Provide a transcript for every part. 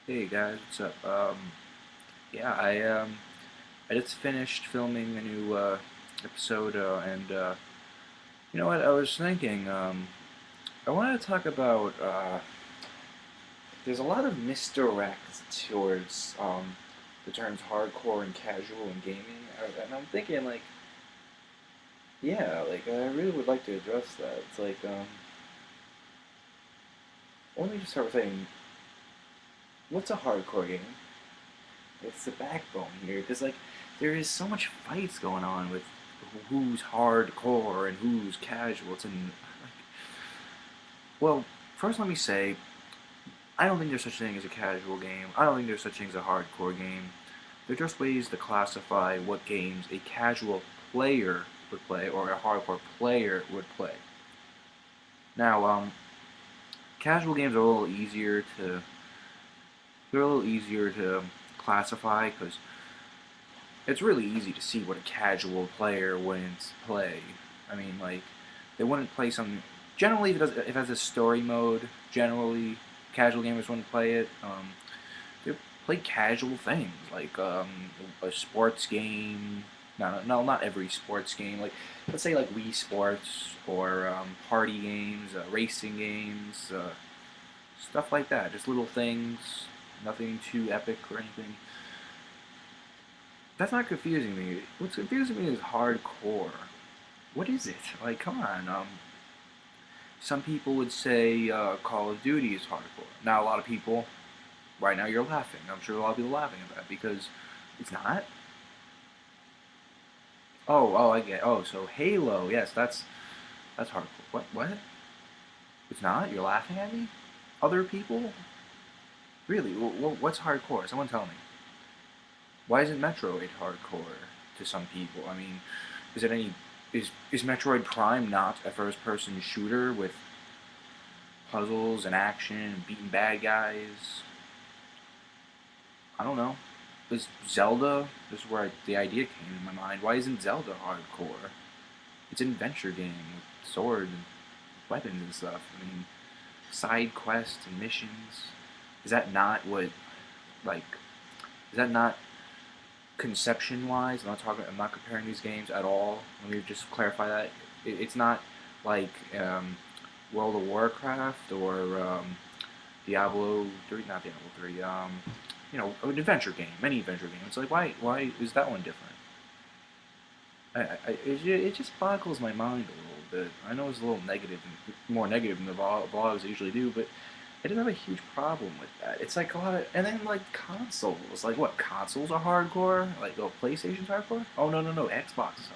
Hey guys, what's up? Yeah, I just finished filming a new episode, and you know what? I was thinking, I wanted to talk about. There's a lot of misdirects towards the terms hardcore and casual in gaming, and I'm thinking like, yeah, like I really would like to address that. It's like, let me just start with saying, what's a hardcore game? It's the backbone here, because like there is so much fights going on with who's hardcore and who's casual. It's in like, well, first let me say I don't think there's such a thing as a casual game. I don't think there's such thing as a hardcore game. They're just ways to classify what games a casual player would play or a hardcore player would play. Now, casual games are a little easier to classify because it's really easy to see what a casual player wouldn't play. I mean, like, they wouldn't play some. Generally, if it has a story mode, generally, casual gamers wouldn't play it. They play casual things, like a sports game. No, not every sports game. Like, let's say, like Wii Sports or party games, racing games, stuff like that. Just little things, nothing too epic or anything. That's not confusing me. What's confusing me is hardcore. What is it? Like, come on. Some people would say Call of Duty is hardcore. Now, a lot of people, right now, you're laughing. I'm sure a lot of people are laughing at that because it's not. Oh, I get. Oh, so Halo. Yes, that's hardcore. What? What? It's not. You're laughing at me. Other people? Really? What's hardcore? Someone tell me. Why isn't Metroid hardcore to some people? I mean, is it any is Metroid Prime not a first-person shooter with puzzles and action and beating bad guys? I don't know. Is Zelda? This is where the idea came in my mind. Why isn't Zelda hardcore? It's an adventure game with swords and weapons and stuff. I mean, side quests and missions. Is that not what like? Is that not conception wise? I'm not comparing these games at all. Let me just clarify that. It's not like World of Warcraft or Diablo 3, not Diablo 3. An adventure game, many adventure games. It's like why is that one different? It just boggles my mind a little bit. I know it's a little negative, more negative than the vlogs usually do, but I didn't have a huge problem with that. It's like a lot of, and then like consoles, like what consoles are hardcore? Like PlayStation's hardcore? Oh no, Xbox is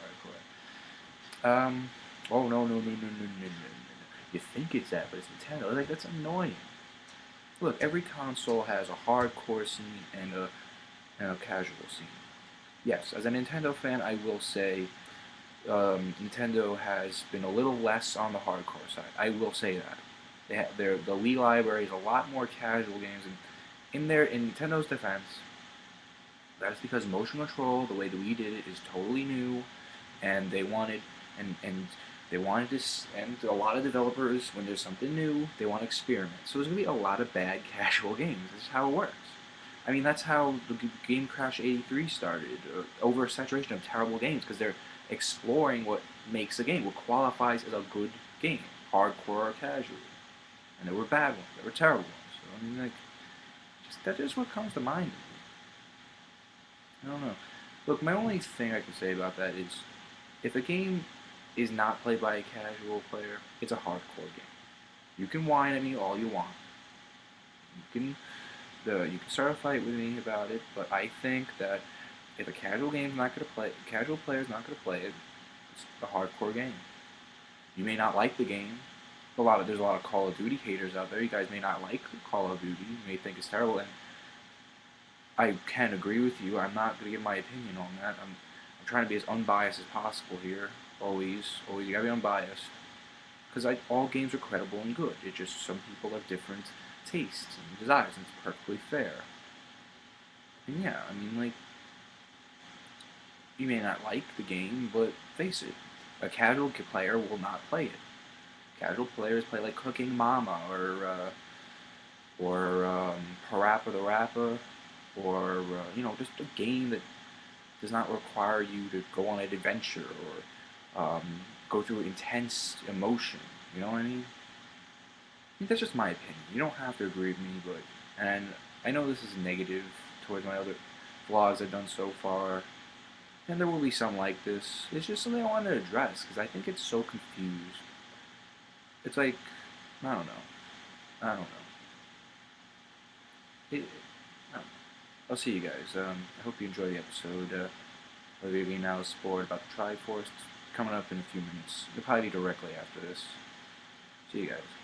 hardcore. Oh no. You think it's that, but it's Nintendo. Like that's annoying. Look, every console has a hardcore scene and a casual scene. Yes, as a Nintendo fan, I will say Nintendo has been a little less on the hardcore side. I will say that. The Wii library is a lot more casual games, and in Nintendo's defense, that's because motion control, the way the Wii did it, is totally new, and and they wanted this, and a lot of developers, when there's something new, they want to experiment. So there's gonna be a lot of bad casual games. This is how it works. I mean, that's how the Game Crash '83 started. Oversaturation of terrible games because they're exploring what makes a game, what qualifies as a good game, hardcore or casual. And there were bad ones, there were terrible ones. So I mean, like, that's just what comes to mind. I don't know. Look, my only thing I can say about that is, if a game is not played by a casual player, it's a hardcore game. You can whine at me all you want. You can you can start a fight with me about it, but I think that if a casual player is not gonna play it, it's a hardcore game. You may not like the game. There's a lot of Call of Duty haters out there. You guys may not like Call of Duty. You may think it's terrible, and I can agree with you. I'm not gonna give my opinion on that. I'm trying to be as unbiased as possible here. Always, you gotta be unbiased. Because all games are credible and good. It's just some people have different tastes and desires, and it's perfectly fair. And yeah, I mean, like, you may not like the game, but face it, a casual player will not play it. Casual players play like Cooking Mama or Parappa the Rapper, or just a game that does not require you to go on an adventure or go through intense emotion. You know what I mean? I think that's just my opinion. You don't have to agree with me, but and I know this is negative towards my other vlogs I've done so far, and there will be some like this. It's just something I wanted to address because I think it's so confused. It's like I don't know. I don't know. It, I don't know. I'll see you guys. I hope you enjoy the episode. Whether you're now bored about the Triforce, coming up in a few minutes. It'll probably be directly after this. See you guys.